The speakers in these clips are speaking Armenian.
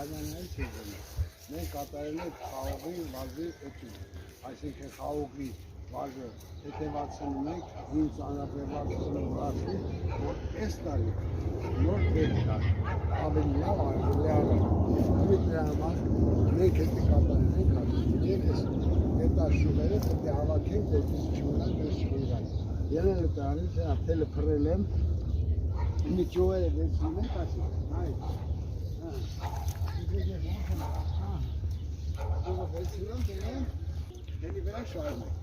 Արմանային սեզոնը։ Մենք կատարել ենք խաղողի վազի էտյուդ, այսինքն խաղողի վազը հետևացնում ենք հին ծանրաբեռնվածությունը վրացի, որ այս տարի նոր պետք կա, ավելի լավ արժելի առավ։ Ումիդ դրա համար մենք հետի կատարել ենք հատուկ և ես հետաշուղերը պետք է հավաքենք, որպես չմնան դες չմնան։ Ելել է տարանից են ատելը փռել եմ, մի ճյուղերը վերցնում ենք ասի, այ, Ova վերցնում դրեմ, դելի վրա շարում ենք։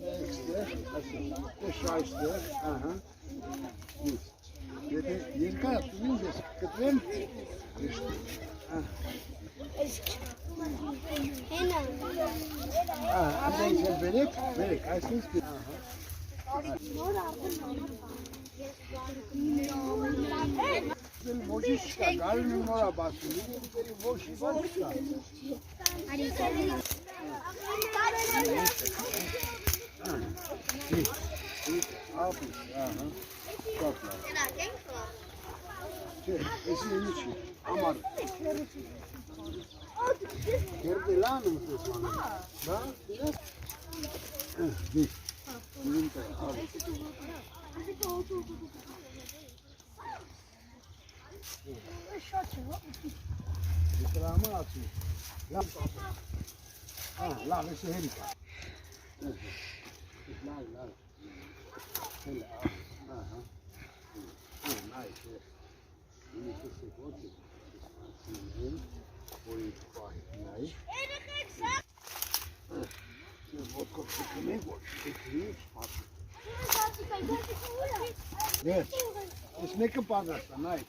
Դա էքստեղ, ասի, դե շայստեղ, ահա, իսկ։ Եթե երկար տունին ես կտրեմ, եշտի, Հենա։ Ամենից էլ բերեք, այսինց կի, Նոր արդեն Դել ոչի չկա, գարին ու նորա բասում, դելի ոչի բաց չկա։ Ապիս, ահա, շատ լավ։ Չէ, եսի ինի չի, ամար։ Կերդելան ըմսես մանը, դա, դիրես։ Դիք, ինին տեղ, ապիս։ Դրամը ացու, լավ կապը, լավ, եսի հերի կա, լավ, հելը, ահա, նայք, ինի կսի ոտի, սինեն, որի պահի նայք, ոտքով շկում ենք, որ շկրի, շպասում, ես մեկը պագաստա, նայք,